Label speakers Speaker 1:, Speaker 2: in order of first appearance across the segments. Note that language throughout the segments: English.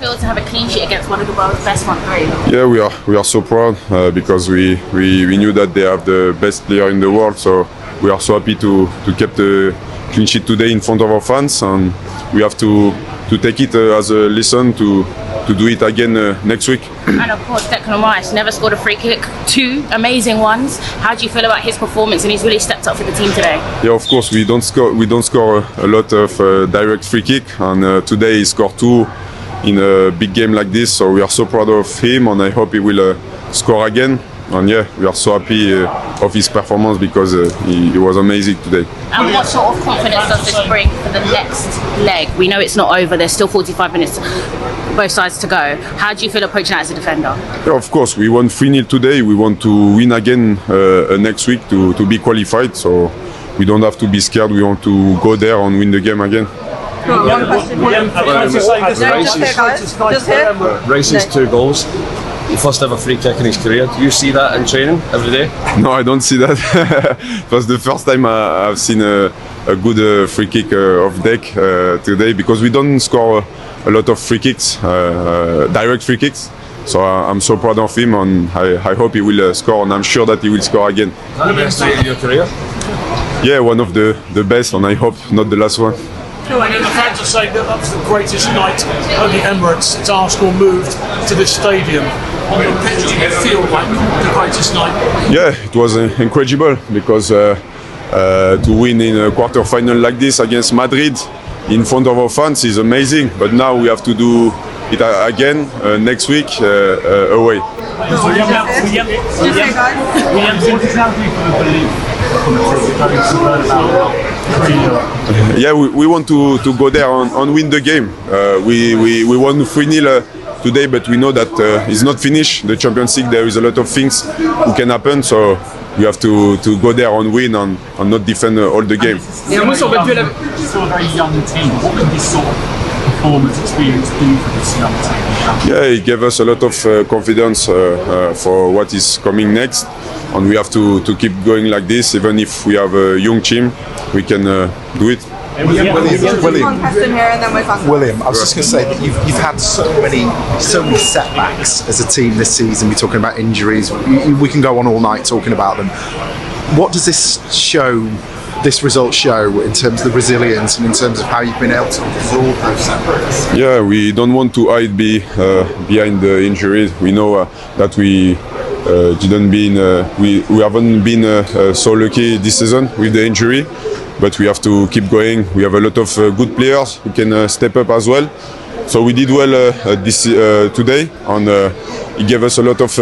Speaker 1: feel to have a clean sheet against one of the world's best front three?
Speaker 2: Yeah, we are so proud because we knew that they have the best player in the world. So we are so happy to keep the clean sheet today in front of our fans, and we have to take it as a lesson to do it again next week.
Speaker 1: And of course, Declan Rice never scored a free kick, 2 amazing ones. How do you feel about his performance? And he's really stepped up for the team today.
Speaker 2: Yeah, of course, we don't score a lot of direct free kick, and today he scored 2 in a big game like this. So we are so proud of him, and I hope he will score again. And yeah, we are so happy of his performance because he was amazing today.
Speaker 1: And what sort of confidence does this bring for the next leg? We know it's not over, there's still 45 minutes, both sides to go. How do you feel approaching that as a defender?
Speaker 2: Yeah, of course, we won 3-0 today. We want to win again next week to be qualified. So we don't have to be scared. We want to go there and win the game again.
Speaker 3: One question.
Speaker 4: Rice's 2 goals. First ever free kick in his career. Do you see that in training every day?
Speaker 2: No, I don't see that. It was the first time I've seen a good free kick of Deck today, because we don't score a lot of free kicks, direct free kicks. So I'm so proud of him, and I hope he will score, and I'm sure that he will score again.
Speaker 4: Is that the best night of your career?
Speaker 2: Yeah, one of the best, and I hope not the last one.
Speaker 5: And the fans are saying that was the greatest night at the Emirates since Arsenal moved to this stadium. On the pitch, did it feel like the greatest night?
Speaker 2: Yeah, it was incredible, because to win in a quarter final like this against Madrid in front of our fans is amazing. But now we have to do it again next week away. Yeah, we want to go there and win the game. We won 3-0 today, but we know that it's not finished. The Champions League, there is a lot of things who can happen, so we have to go there and win and not defend all the game.
Speaker 6: Still a very young team. What can this sort of performance experience do for this young team?
Speaker 2: Yeah, it gave us a lot of confidence for what is coming next, and we have to keep going like this. Even if we have a young team, we can do it.
Speaker 3: William, I was just going to say that you've had so many setbacks as a team this season. We're talking about injuries. We can go on all night talking about them. What does this result show in terms of the resilience and in terms of how you've been able to absorb those setbacks?
Speaker 2: Yeah, we don't want to hide behind the injuries. We know that we haven't been so lucky this season with the injury, but we have to keep going. We have a lot of good players who can step up as well. So we did well today, and it gave us a lot of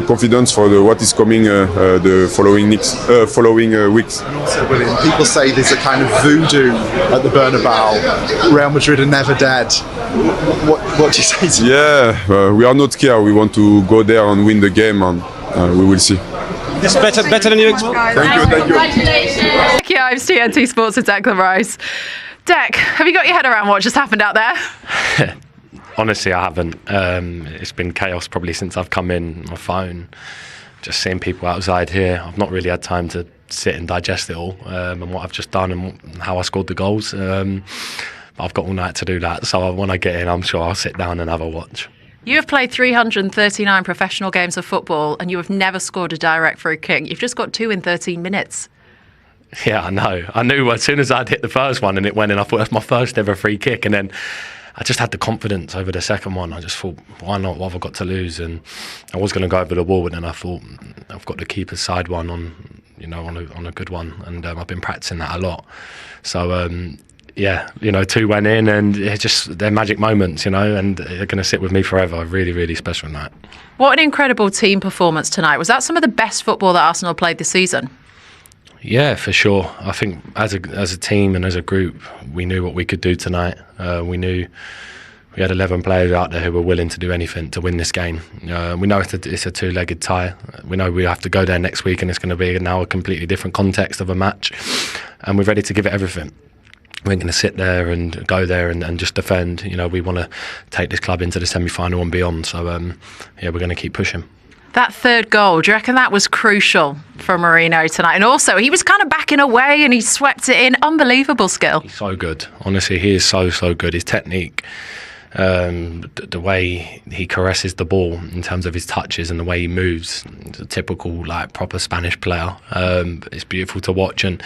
Speaker 2: confidence for what is coming the following weeks.
Speaker 3: And also, William, people say there's a kind of voodoo at the Bernabeu. Real Madrid are never dead. What do you say to that?
Speaker 2: Yeah, we are not scared. We want to go there and win the game, and we will see.
Speaker 4: It's better than you expected.
Speaker 2: Thank you.
Speaker 1: Congratulations.
Speaker 7: Yeah, I'm TNT Sports with Declan Rice. Dec, have you got your head around what just happened out there?
Speaker 8: Honestly, I haven't. It's been chaos probably since I've come in. My phone, just seeing people outside here. I've not really had time to sit and digest it all, and what I've just done and how I scored the goals. I've got all night to do that, so when I get in, I'm sure I'll sit down and have a watch.
Speaker 7: You have played 339 professional games of football and you have never scored a direct free kick. You've just got 2 in 13 minutes.
Speaker 8: Yeah, I know. I knew as soon as I'd hit the first one and it went in, I thought that's my first ever free kick. And then I just had the confidence over the second one. I just thought, why not? What have I got to lose? And I was going to go over the wall, but then I thought, I've got the keeper's side one on a good one. And I've been practicing that a lot. So, yeah, 2 went in, and they're magic moments, and they're going to sit with me forever. A really, really special night.
Speaker 7: What an incredible team performance tonight. Was that some of the best football that Arsenal played this season?
Speaker 8: Yeah, for sure. I think as a team and as a group, we knew what we could do tonight. We knew we had 11 players out there who were willing to do anything to win this game. We know it's a 2-legged tie. We know we have to go there next week, and it's going to be now a completely different context of a match, and we're ready to give it everything. We're going to sit there and go there and just defend. We want to take this club into the semi-final and beyond. So, we're going to keep pushing.
Speaker 7: That third goal, do you reckon that was crucial for Mourinho tonight? And also, he was kind of backing away and he swept it in. Unbelievable skill.
Speaker 8: He's so good. Honestly, he is so, so good. His technique The way he caresses the ball in terms of his touches and the way he moves, he's a typical like proper Spanish player. It's beautiful to watch, and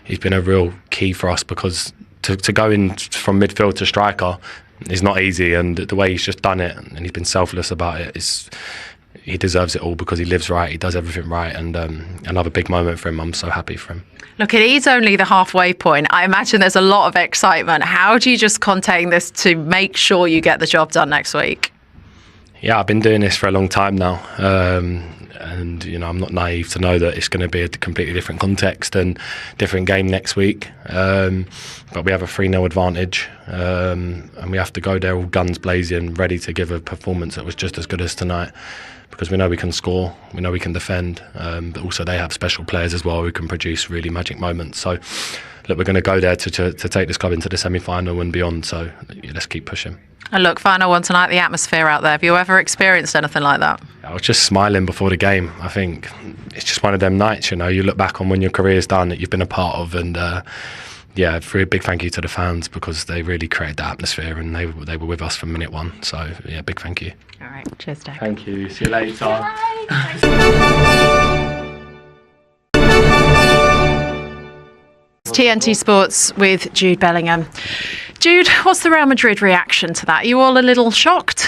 Speaker 8: he's been a real key for us because to go in from midfield to striker is not easy, and the way he's just done it and he's been selfless about it is. He deserves it all because he lives right, he does everything right, and another big moment for him. I'm so happy for him.
Speaker 7: Look, it is only the halfway point. I imagine there's a lot of excitement. How do you just contain this to make sure you get the job done next week?
Speaker 8: Yeah, I've been doing this for a long time now, and I'm not naive to know that it's going to be a completely different context and different game next week. But we have a 3-0 advantage, and we have to go there all guns blazing, ready to give a performance that was just as good as tonight. Because we know we can score, we know we can defend, but also they have special players as well who can produce really magic moments. So, look, we're going to go there to take this club into the semi-final and beyond. So, let's keep pushing.
Speaker 7: And look, final one tonight, the atmosphere out there. Have you ever experienced anything like that?
Speaker 8: I was just smiling before the game. I think it's just one of them nights, you look back on when your career's done that you've been a part of, and yeah, for a big thank you to the fans because they really created the atmosphere and they were with us from minute one. So, yeah, big thank you.
Speaker 7: All right, cheers, Dave.
Speaker 8: Thank you. See you later.
Speaker 7: TNT Sports with Jude Bellingham. Jude, what's the Real Madrid reaction to that? Are you all a little shocked?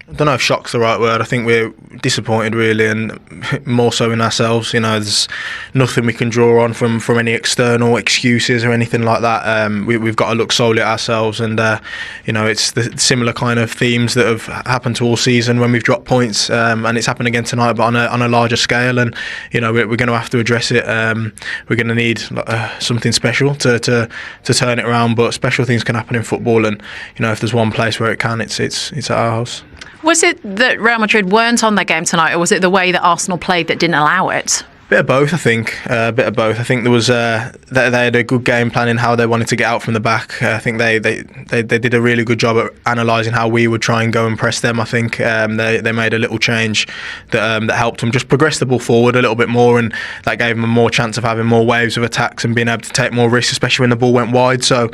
Speaker 9: I don't know if shock's the right word. I think we're disappointed, really, and more so in ourselves. There's nothing we can draw on from any external excuses or anything like that. We've got to look solely at ourselves, and it's the similar kind of themes that have happened to all season when we've dropped points, and it's happened again tonight, but on a larger scale. And we're going to have to address it. We're going to need something special to turn it around. But special things can happen in football, and if there's one place where it can, it's at our house.
Speaker 7: Was it that Real Madrid weren't on their game tonight, or was it the way that Arsenal played that didn't allow it?
Speaker 9: Bit of both, I think. A bit of both. I think there was they had a good game plan in how they wanted to get out from the back. I think they did a really good job at analysing how we would try and go and press them. I think they made a little change that helped them just progress the ball forward a little bit more, and that gave them a more chance of having more waves of attacks and being able to take more risks, especially when the ball went wide. So,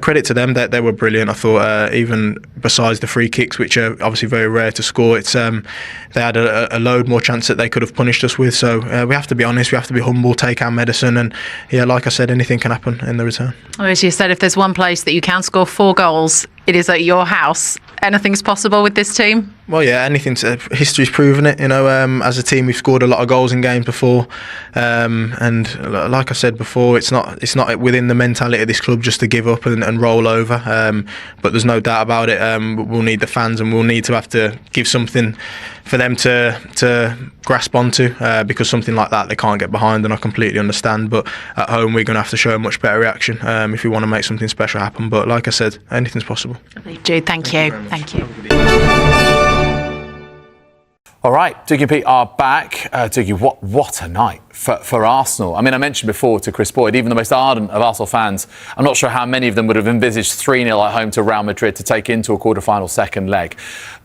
Speaker 9: credit to them, they were brilliant. I thought even besides the free kicks, which are obviously very rare to score, it's they had a load more chance that they could have punished us with. So we have to be honest, we have to be humble, take our medicine, and yeah, like I said, anything can happen in the return.
Speaker 7: Well, as you said, if there's one place that you can score 4 goals, it is at your house. Anything's possible with this team?
Speaker 9: Well, yeah, history's proven it. As a team, we've scored a lot of goals in games before, and like I said before, it's not within the mentality of this club just to give up and roll over. But there's no doubt about it. We'll need the fans, and we'll need to have to give something for them to grasp onto, because something like that they can't get behind, and I completely understand. But at home, we're going to have to show a much better reaction if we want to make something special happen. But like I said, anything's possible.
Speaker 7: Jude, thank you. Thank you.
Speaker 10: All right, Dougie and Pete are back. Dougie, what a night for Arsenal. I mean, I mentioned before to Chris Boyd, even the most ardent of Arsenal fans, I'm not sure how many of them would have envisaged 3-0 at home to Real Madrid to take into a quarter-final second leg.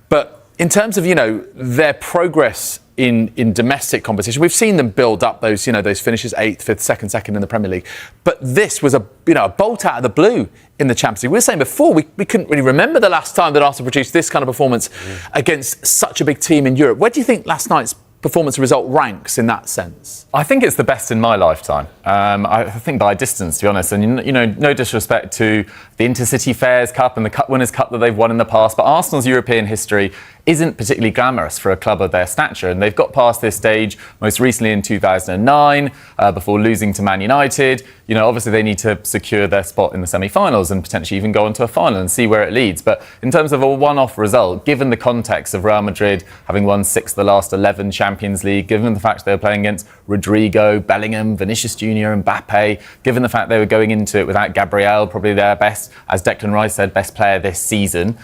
Speaker 10: But in terms of, their progress in domestic competition, we've seen them build up those finishes, 8th, 5th, 2nd in the Premier League. But this was a bolt out of the blue in the Champions League. We were saying before, we couldn't really remember the last time that Arsenal produced this kind of performance against such a big team in Europe. Where do you think last night's performance result ranks in that sense?
Speaker 11: I think it's the best in my lifetime. I think by distance, to be honest. And no disrespect to the Intercity Fairs Cup and the Cup Winners' Cup that they've won in the past, but Arsenal's European history isn't particularly glamorous for a club of their stature, and they've got past this stage most recently in 2009 before losing to Man United. Obviously they need to secure their spot in the semi-finals and potentially even go on to a final and see where it leads. But in terms of a one-off result, given the context of Real Madrid having won 6 of the last 11 Champions League, given the fact they were playing against Rodrigo, Bellingham, Vinicius Jr. Mbappe, given the fact they were going into it without Gabriel, probably their best, as Declan Rice said, best player this season,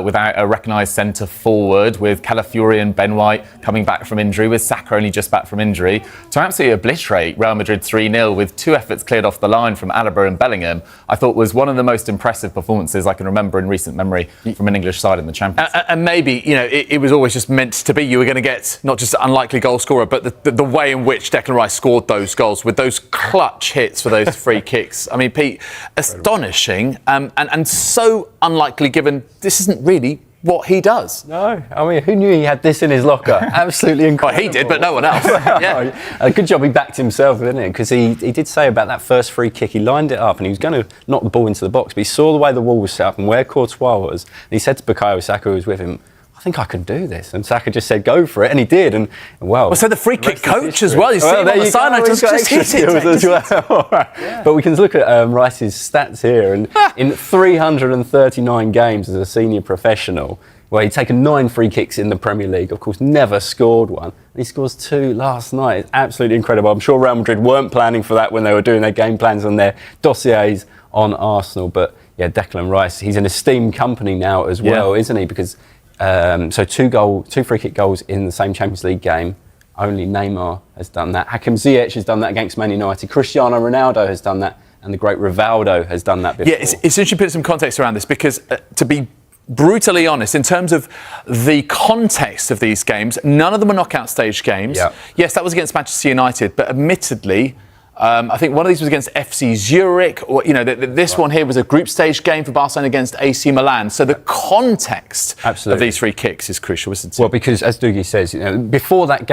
Speaker 11: without a recognised centre forward, with Calafiori and Ben White coming back from injury, with Saka only just back from injury, to absolutely obliterate Real Madrid 3-0 with 2 efforts cleared off the line from Alaba and Bellingham, I thought was one of the most impressive performances I can remember in recent memory from an English side in the Champions League.
Speaker 10: And maybe, it was always just meant to be. You were going to get not just unlikely goal scorer, but the way in which Declan Rice scored those goals with those clutch hits for those free kicks. I mean, Pete, astonishing and so unlikely given this isn't really what he does.
Speaker 12: No, I mean, who knew he had this in his locker? Absolutely incredible.
Speaker 10: Well, he did, but no one else. Yeah.
Speaker 12: A good job he backed himself, didn't he? Because he did say about that first free kick, he lined it up and he was going to knock the ball into the box, but he saw the way the wall was set up and where Courtois was, and he said to Bukayo Saka, who was with him, I think I can do this. And Saka just said, go for it, and he did. And well,
Speaker 10: so the free kick coach as well. You see him on the sideline, just hit it.
Speaker 12: As well. Yeah. But we can look at Rice's stats here, and in 339 games as a senior professional, where he'd taken 9 free kicks in the Premier League, of course, never scored one. And he scores 2 last night. It's absolutely incredible. I'm sure Real Madrid weren't planning for that when they were doing their game plans and their dossiers on Arsenal. But yeah, Declan Rice, he's an esteemed company now as well, isn't he? Because so 2 free kick goals in the same Champions League game. Only Neymar has done that. Hakim Ziyech has done that against Man United. Cristiano Ronaldo has done that, and the great Rivaldo has done that before.
Speaker 10: Yeah, it's interesting to put some context around this because to be brutally honest, in terms of the context of these games, none of them are knockout stage games.
Speaker 12: Yeah.
Speaker 10: Yes, that was against Manchester United, but admittedly, I think one of these was against FC Zurich, or this one here was a group stage game for Barcelona against AC Milan. So the context of these free kicks is crucial, isn't it?
Speaker 12: Well, because as Dougie says, before that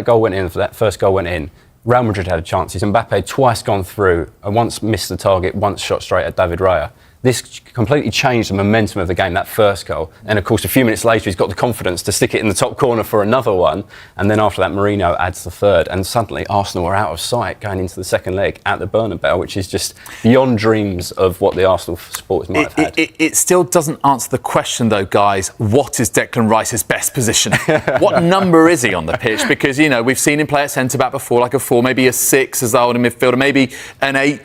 Speaker 12: goal went in, that first goal went in, Real Madrid had chances. Mbappe had twice gone through and once missed the target, once shot straight at David Raya. This completely changed the momentum of the game, that first goal. And of course, a few minutes later, he's got the confidence to stick it in the top corner for another one. And then after that, Mourinho adds the third. And suddenly, Arsenal are out of sight going into the second leg at the Bernabeu, which is just beyond dreams of what the Arsenal supporters might have had.
Speaker 10: It still doesn't answer the question, though, guys. What is Declan Rice's best position? What number is he on the pitch? Because, we've seen him play at centre-back before, like a 4, maybe a 6 as the holding midfielder, maybe an 8,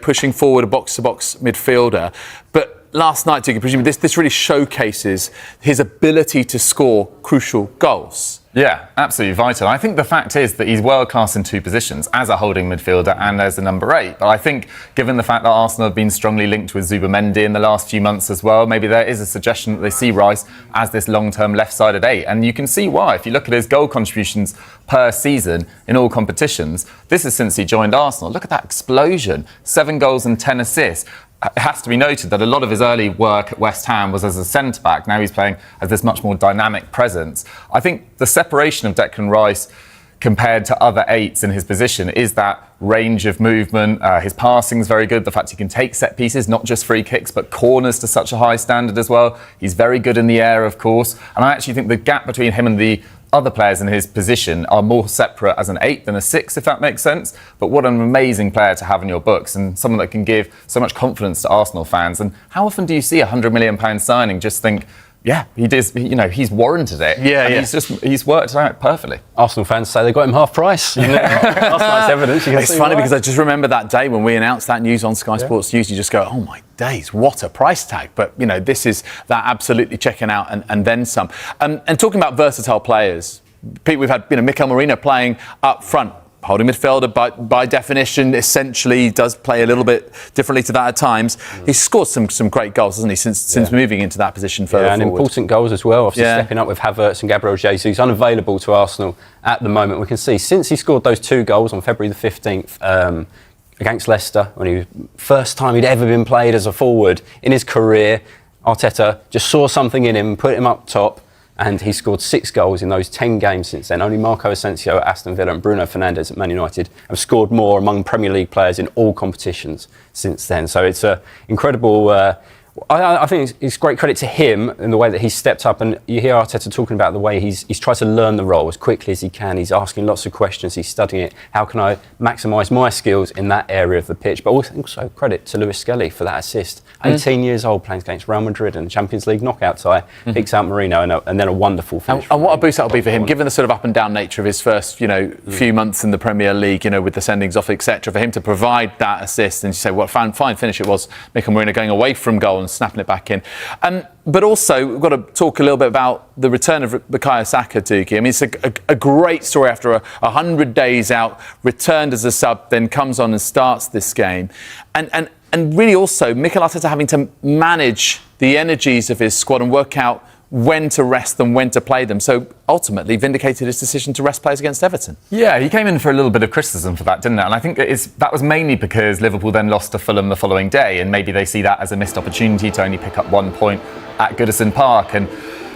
Speaker 10: pushing forward a box-to-box midfielder. But last night, Dougie, presumably this really showcases his ability to score crucial goals.
Speaker 11: Yeah, absolutely vital. I think the fact is that he's world class in 2 positions, as a holding midfielder and as a number 8. But I think given the fact that Arsenal have been strongly linked with Zubimendi in the last few months as well, maybe there is a suggestion that they see Rice as this long-term left-sided 8. And you can see why. If you look at his goal contributions per season in all competitions, this is since he joined Arsenal. Look at that explosion. 7 goals and 10 assists. It has to be noted that a lot of his early work at West Ham was as a centre-back. Now he's playing as this much more dynamic presence. I think the separation of Declan Rice compared to other 8s in his position is that range of movement. His passing is very good. The fact he can take set pieces, not just free kicks, but corners to such a high standard as well. He's very good in the air, of course. And I actually think the gap between him and the other players in his position are more separate as an 8 than a 6, if that makes sense. But what an amazing player to have in your books, and someone that can give so much confidence to Arsenal fans. And how often do you see a £100 million signing just think, yeah, he does, he's warranted it.
Speaker 10: Yeah,
Speaker 11: and he's worked it out perfectly.
Speaker 12: Arsenal fans say they got him half price. Last night's evidence.
Speaker 10: It's funny because I just remember that day when we announced that news on Sky Sports News. You just go, oh my days, what a price tag. But, this is that absolutely checking out and then some. And talking about versatile players, Pete, we've had Mikel Merino playing up front. Holding midfielder, by definition, essentially does play a little bit differently to that at times. He's scored some great goals, hasn't he, since moving into that position further forward.
Speaker 12: And important goals as well. Obviously stepping up with Havertz and Gabriel Jesus, unavailable to Arsenal at the moment. We can see since he scored those 2 goals on February the 15th against Leicester, when he was first time he'd ever been played as a forward in his career, Arteta just saw something in him, put him up top. And he scored 6 goals in those 10 games since then. Only Marco Asensio at Aston Villa and Bruno Fernandes at Man United have scored more among Premier League players in all competitions since then. So it's an incredible... I think it's great credit to him in the way that he's stepped up, and you hear Arteta talking about the way he's tried to learn the role as quickly as he can. He's asking lots of questions, he's studying it. How can I maximise my skills in that area of the pitch? But also credit to Lewis Skelly for that assist. 18 years old, playing against Real Madrid in the Champions League knockout tie, picks out Merino and then a wonderful finish.
Speaker 10: And what a boost that'll be for him, given the sort of up and down nature of his first few months in the Premier League, with the sendings off, etc. For him to provide that assist and you say, what a fine finish it was, Mikel Merino going away from goal and snapping it back in. But also, we've got to talk a little bit about the return of Bukayo Saka, Dougie. I mean, it's a great story after 100 days out, returned as a sub, then comes on and starts this game. And really also, Mikel Arteta having to manage the energies of his squad and work out when to rest them, when to play them. So ultimately vindicated his decision to rest players against Everton.
Speaker 11: Yeah, he came in for a little bit of criticism for that, didn't it? And I think that was mainly because Liverpool then lost to Fulham the following day, and maybe they see that as a missed opportunity to only pick up 1 point at Goodison Park. And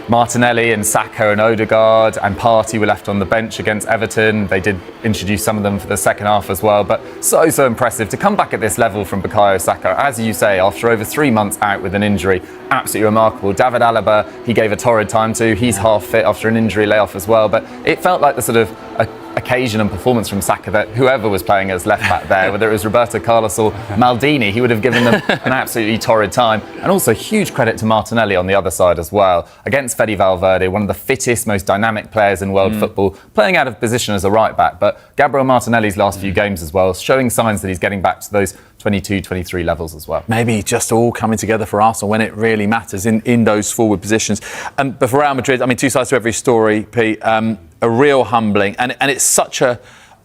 Speaker 11: Martinelli and Saka and Odegaard and Partey were left on the bench against Everton. They did introduce some of them for the second half as well, but so impressive to come back at this level from Bukayo Saka, as you say, after over 3 months out with an injury. Absolutely remarkable. David Alaba, he gave a torrid time to. He's half fit after an injury layoff as well, but it felt like the sort of occasion and performance from Saka that whoever was playing as left back there, whether it was Roberto Carlos or Maldini, he would have given them an absolutely torrid time. And also huge credit to Martinelli on the other side as well. Against Fede Valverde, one of the fittest, most dynamic players in world football, playing out of position as a right back. But Gabriel Martinelli's last few games as well, showing signs that he's getting back to those 22, 23 levels as well.
Speaker 10: Maybe just all coming together for Arsenal when it really matters in those forward positions. But for Real Madrid, I mean, two sides to every story, Pete. A real humbling, and it's such a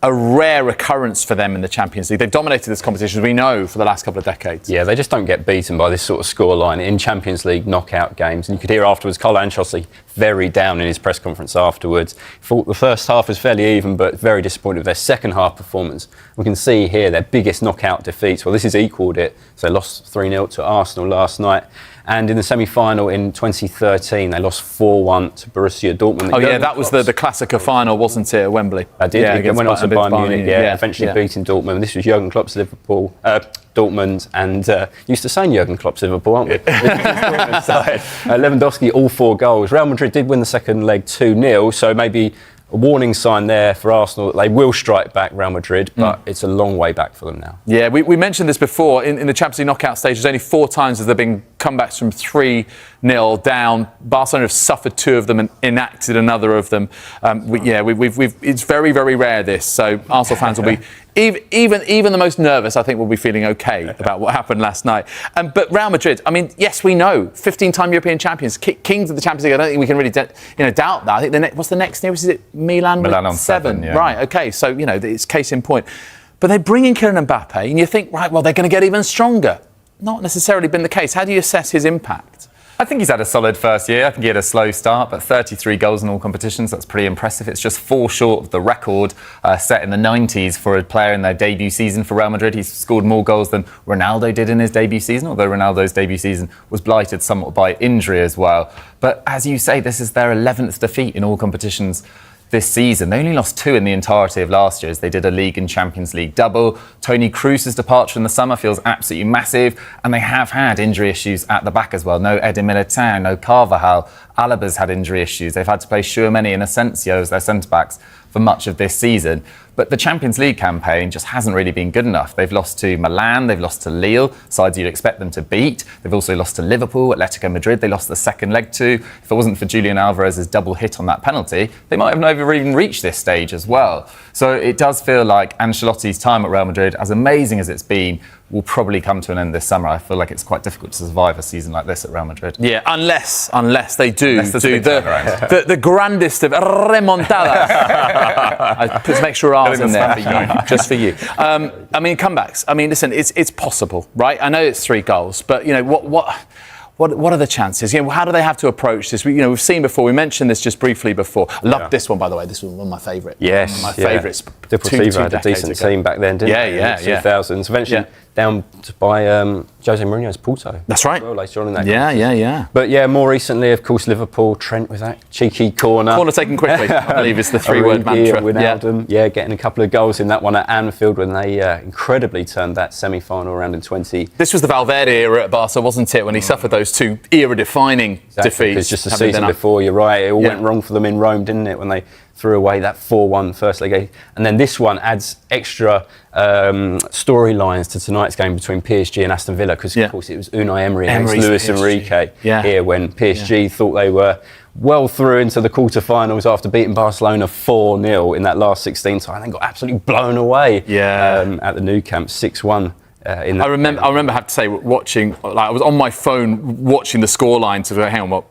Speaker 10: rare occurrence for them in the Champions League. They've dominated this competition, as we know, for the last couple of decades.
Speaker 12: Yeah, they just don't get beaten by this sort of scoreline in Champions League knockout games. And you could hear afterwards, Carlo Ancelotti very down in his press conference afterwards. Thought the first half was fairly even, but very disappointed with their second half performance. We can see here their biggest knockout defeats. Well, this has equalled it. So they lost 3-0 to Arsenal last night. And in the semi-final in 2013, they lost 4-1 to Borussia Dortmund.
Speaker 10: Oh, yeah, that was the Classica final, wasn't it, at Wembley?
Speaker 12: I did.
Speaker 10: Yeah,
Speaker 12: It went on to Bayern Munich, eventually beating Dortmund. This was Jurgen Klopp's Liverpool, Dortmund, and used to say Jurgen Klopp's Liverpool, aren't we? Lewandowski, all 4 goals. Real Madrid did win the second leg 2-0, so maybe a warning sign there for Arsenal that they will strike back Real Madrid, but it's a long way back for them now. Yeah, we mentioned this before. In the Champions League knockout stages, only 4 times have there been comebacks from 3-0 down. Barcelona have suffered 2 of them and enacted another of them. It's very, very rare, this. So Arsenal fans will be, even the most nervous, I think, will be feeling okay about what happened last night. But Real Madrid, I mean, yes, we know, 15-time European champions, kings of the Champions League. I don't think we can really doubt that. I think what's the next nearest? Is it Milan on 7?
Speaker 11: Yeah.
Speaker 10: Right, okay, so, it's case in point. But they bring in Kylian Mbappe, and you think, right, well, they're going to get even stronger. Not necessarily been the case. How do you assess his impact?
Speaker 11: I think he's had a solid first year. I think he had a slow start, but 33 goals in all competitions, that's pretty impressive. It's just 4 short of the record set in the 90s for a player in their debut season for Real Madrid. He's scored more goals than Ronaldo did in his debut season, although Ronaldo's debut season was blighted somewhat by injury as well. But as you say, this is their 11th defeat in all competitions this season. They only lost 2 in the entirety of last year, as they did a League and Champions League double. Toni Kroos's departure in the summer feels absolutely massive, and they have had injury issues at the back as well. No Eder Militão, no Carvajal. Alaba's had injury issues. They've had to play Tchouaméni and Asensio as their centre-backs for much of this season. But the Champions League campaign just hasn't really been good enough. They've lost to Milan, they've lost to Lille, sides you'd expect them to beat. They've also lost to Liverpool, Atletico Madrid, they lost the second leg to. If it wasn't for Julian Alvarez's double hit on that penalty, they might have never even reached this stage as well. So it does feel like Ancelotti's time at Real Madrid, as amazing as it's been, will probably come to an end this summer. I feel like it's quite difficult to survive a season like this at Real Madrid.
Speaker 10: Yeah, unless they do the grandest of remontadas. I put some extra R's in there for you, just for you. I mean, comebacks. I mean, listen, it's possible, right? I know it's 3 goals, but what are the chances? How do they have to approach this? We've seen before. We mentioned this just briefly before. I loved this one, by the way. This was one of my favourite.
Speaker 12: Yes,
Speaker 10: one of my favourites.
Speaker 12: Deportivo had a decent team back then, didn't they?
Speaker 10: Yeah.
Speaker 12: 2000s. Eventually down by Jose Mourinho's Porto.
Speaker 10: That's right.
Speaker 12: Well, later on in that.
Speaker 10: Yeah.
Speaker 12: But more recently, of course, Liverpool. Trent with that cheeky corner.
Speaker 10: Corner taken quickly. I believe it's the 3-word mantra.
Speaker 12: Wijnaldum, getting a couple of goals in that one at Anfield when they incredibly turned that semi-final around in 20.
Speaker 10: This was the Valverde era at Barca, wasn't it? When he suffered those 2 era-defining defeats.
Speaker 12: It's just the season before. You're right. It all went wrong for them in Rome, didn't it? When they threw away that 4-1 first leg. And then this one adds extra storylines to tonight's game between PSG and Aston Villa, because of course it was Unai Emery against Luis Enrique here when PSG thought they were well through into the quarterfinals after beating Barcelona 4-0 in that last 16 time, and got absolutely blown away at the Nou Camp 6-1. I
Speaker 10: remember, I have to say, watching, I was on my phone watching the scoreline to hang on, what?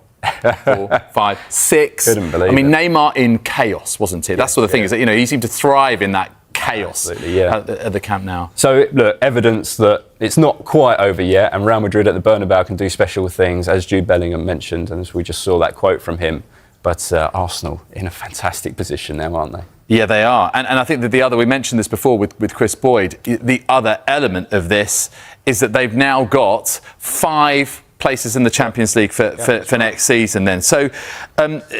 Speaker 10: 4, 5, 6.
Speaker 12: Couldn't believe
Speaker 10: Neymar in chaos, wasn't it? That's the thing is that he seemed to thrive in that chaos
Speaker 12: yeah.
Speaker 10: at the Camp Nou.
Speaker 12: So, look, evidence that it's not quite over yet, and Real Madrid at the Bernabeu can do special things, as Jude Bellingham mentioned, and as we just saw that quote from him. But Arsenal in a fantastic position now, aren't they?
Speaker 10: Yeah, they are. And I think that we mentioned this before with Chris Boyd, the other element of this is that they've now got 5 places in the Champions League for next season then. So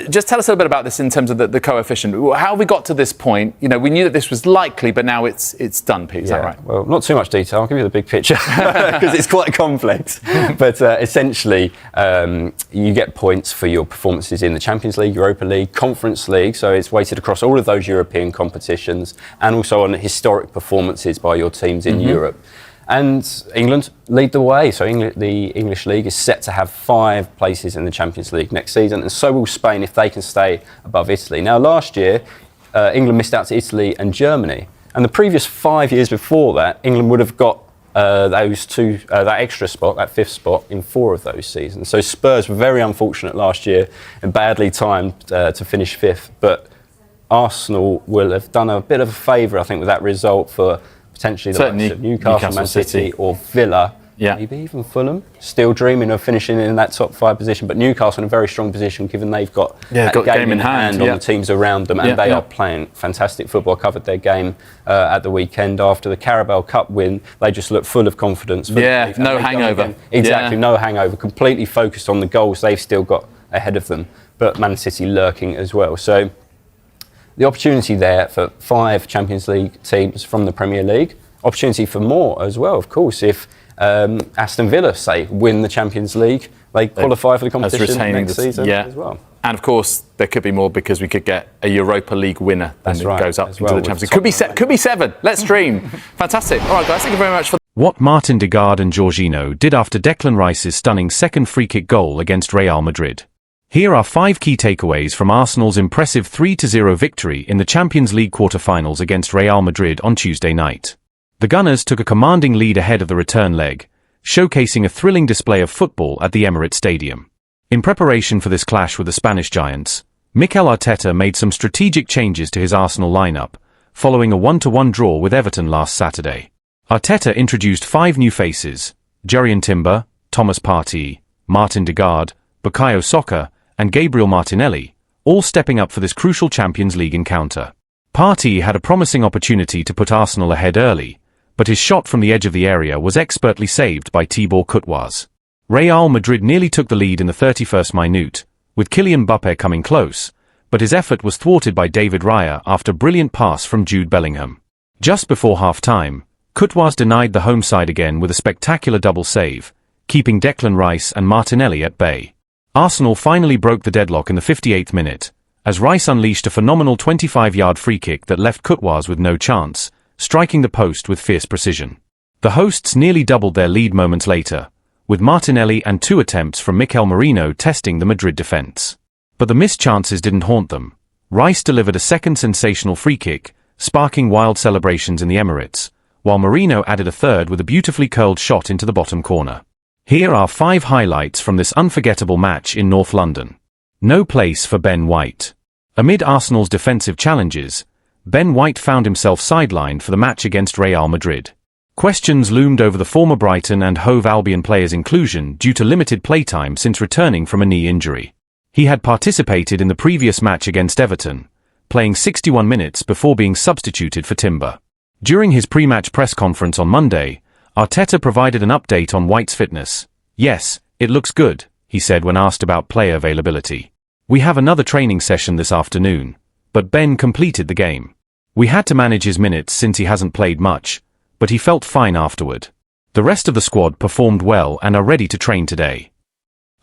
Speaker 10: just tell us a little bit about this in terms of the coefficient. How have we got to this point? You know, we knew that this was likely, but now it's done, Pete, is that right?
Speaker 12: Well, not too much detail. I'll give you the big picture because it's quite complex. But essentially, you get points for your performances in the Champions League, Europa League, Conference League. So it's weighted across all of those European competitions and also on historic performances by your teams in Europe. And England lead the way. So the English League is set to have 5 places in the Champions League next season, and so will Spain if they can stay above Italy. Now, last year, England missed out to Italy and Germany. And the previous 5 years before that, England would have got that extra spot, that 5th spot, in 4 of those seasons. So Spurs were very unfortunate last year and badly timed to finish 5th. But Arsenal will have done a bit of a favour, I think, with that result for potentially the likes of Newcastle, Man City or Villa, maybe even Fulham, still dreaming of finishing in that top 5 position. But Newcastle in a very strong position given they've got game in hand on the teams around them, and they are playing fantastic football. I covered their game at the weekend after the Carabao Cup win. They just look full of confidence.
Speaker 10: No hangover.
Speaker 12: Exactly, no hangover. Completely focused on the goals they've still got ahead of them. But Man City lurking as well. So the opportunity there for 5 Champions League teams from the Premier League. Opportunity for more as well, of course. If Aston Villa, say, win the Champions League, they qualify for the competition next season as well.
Speaker 10: And of course, there could be more because we could get a Europa League winner that goes up into the Champions League. Could be 7. Let's dream. Fantastic. All right, guys, thank you very much for
Speaker 13: what Martin Degarde and Jorginho did after Declan Rice's stunning second free-kick goal against Real Madrid. Here are 5 key takeaways from Arsenal's impressive 3-0 victory in the Champions League quarter-finals against Real Madrid on Tuesday night. The Gunners took a commanding lead ahead of the return leg, showcasing a thrilling display of football at the Emirates Stadium. In preparation for this clash with the Spanish giants, Mikel Arteta made some strategic changes to his Arsenal lineup, following a 1-1 draw with Everton last Saturday. Arteta introduced 5 new faces: Jurrien Timber, Thomas Partey, Martin Degarde, Bukayo Saka, and Gabriel Martinelli, all stepping up for this crucial Champions League encounter. Partey had a promising opportunity to put Arsenal ahead early, but his shot from the edge of the area was expertly saved by Thibaut Courtois. Real Madrid nearly took the lead in the 31st minute, with Kylian Mbappé coming close, but his effort was thwarted by David Raya after a brilliant pass from Jude Bellingham. Just before half-time, Courtois denied the home side again with a spectacular double save, keeping Declan Rice and Martinelli at bay. Arsenal finally broke the deadlock in the 58th minute, as Rice unleashed a phenomenal 25-yard free-kick that left Courtois with no chance, striking the post with fierce precision. The hosts nearly doubled their lead moments later, with Martinelli and 2 attempts from Mikel Merino testing the Madrid defence. But the missed chances didn't haunt them. Rice delivered a second sensational free-kick, sparking wild celebrations in the Emirates, while Merino added a third with a beautifully curled shot into the bottom corner. Here are 5 highlights from this unforgettable match in North London. No place for Ben White. Amid Arsenal's defensive challenges, Ben White found himself sidelined for the match against Real Madrid. Questions loomed over the former Brighton and Hove Albion player's inclusion due to limited playtime since returning from a knee injury. He had participated in the previous match against Everton, playing 61 minutes before being substituted for Timber. During his pre-match press conference on Monday, Arteta provided an update on White's fitness. "Yes, it looks good," he said when asked about player availability. "We have another training session this afternoon, but Ben completed the game. We had to manage his minutes since he hasn't played much, but he felt fine afterward. The rest of the squad performed well and are ready to train today."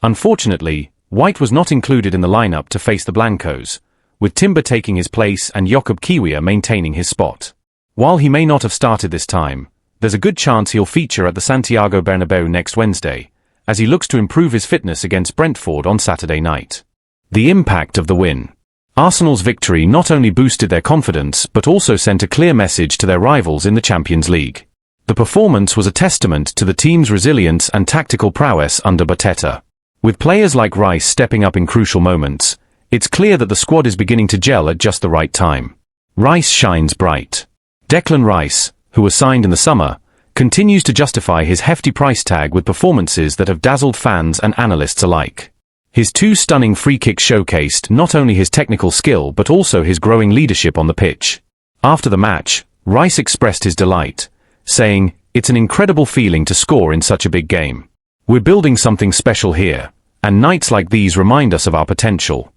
Speaker 13: Unfortunately, White was not included in the lineup to face the Blancos, with Timber taking his place and Jakub Kiwior maintaining his spot. While he may not have started this time, there's a good chance he'll feature at the Santiago Bernabeu next Wednesday, as he looks to improve his fitness against Brentford on Saturday night. The impact of the win. Arsenal's victory not only boosted their confidence but also sent a clear message to their rivals in the Champions League. The performance was a testament to the team's resilience and tactical prowess under Arteta. With players like Rice stepping up in crucial moments, it's clear that the squad is beginning to gel at just the right time. Rice shines bright. Declan Rice, who was signed in the summer, continues to justify his hefty price tag with performances that have dazzled fans and analysts alike. His 2 stunning free kicks showcased not only his technical skill but also his growing leadership on the pitch. After the match, Rice expressed his delight, saying, "It's an incredible feeling to score in such a big game. We're building something special here, and nights like these remind us of our potential."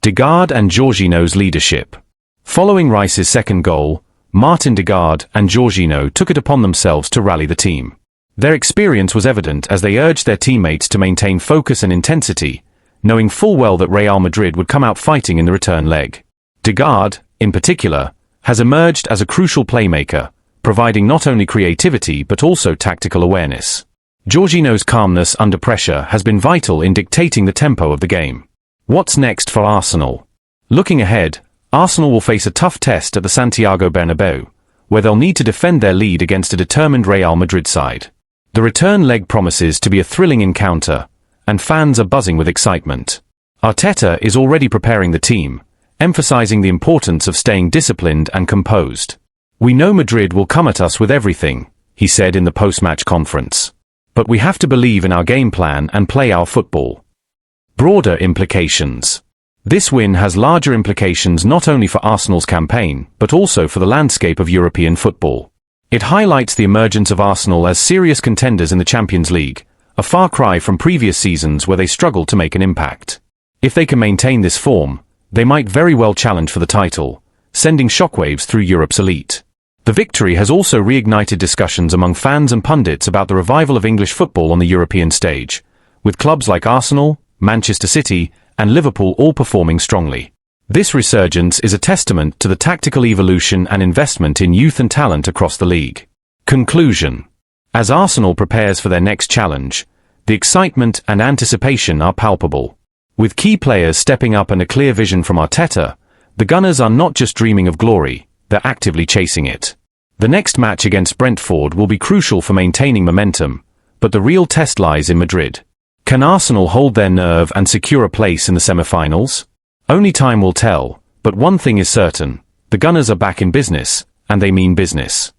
Speaker 13: Degarde and Jorginho's leadership. Following Rice's second goal, Martin Degarde and Jorginho took it upon themselves to rally the team. Their experience was evident as they urged their teammates to maintain focus and intensity, knowing full well that Real Madrid would come out fighting in the return leg. Degarde, in particular, has emerged as a crucial playmaker, providing not only creativity but also tactical awareness. Jorginho's calmness under pressure has been vital in dictating the tempo of the game. What's next for Arsenal? Looking ahead, Arsenal will face a tough test at the Santiago Bernabeu, where they'll need to defend their lead against a determined Real Madrid side. The return leg promises to be a thrilling encounter, and fans are buzzing with excitement. Arteta is already preparing the team, emphasizing the importance of staying disciplined and composed. "We know Madrid will come at us with everything," he said in the post-match conference. "But we have to believe in our game plan and play our football." Broader implications. This win has larger implications not only for Arsenal's campaign, but also for the landscape of European football. It highlights the emergence of Arsenal as serious contenders in the Champions League, a far cry from previous seasons where they struggled to make an impact. If they can maintain this form, they might very well challenge for the title, sending shockwaves through Europe's elite. The victory has also reignited discussions among fans and pundits about the revival of English football on the European stage, with clubs like Arsenal, Manchester City, and Liverpool all performing strongly. This resurgence is a testament to the tactical evolution and investment in youth and talent across the league. Conclusion. As Arsenal prepares for their next challenge, the excitement and anticipation are palpable. With key players stepping up and a clear vision from Arteta, the Gunners are not just dreaming of glory, they're actively chasing it. The next match against Brentford will be crucial for maintaining momentum, but the real test lies in Madrid. Can Arsenal hold their nerve and secure a place in the semi-finals? Only time will tell, but one thing is certain, the Gunners are back in business, and they mean business.